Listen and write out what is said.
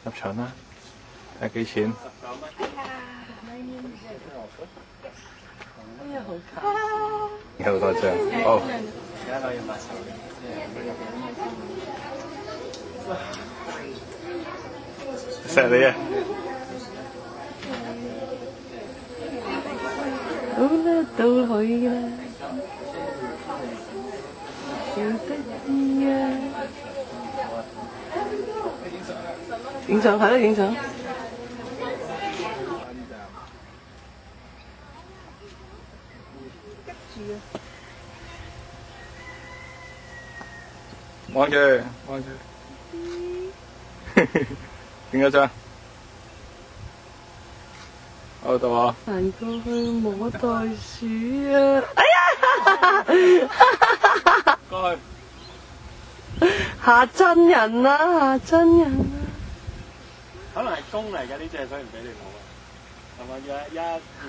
入場啦，睇下幾錢？有好多張，好。而家攞要抹手嘅。錫你啊！到啦，到去啦，好得意啊！影相係咯，影相。望住，望住。影咗張。好到啊！行過去摸袋鼠啊！哎呀！過去。嚇真人啦！嚇真人啦！可能係公嚟嘅呢隻，所以唔俾你摸啊。係咪？1、2。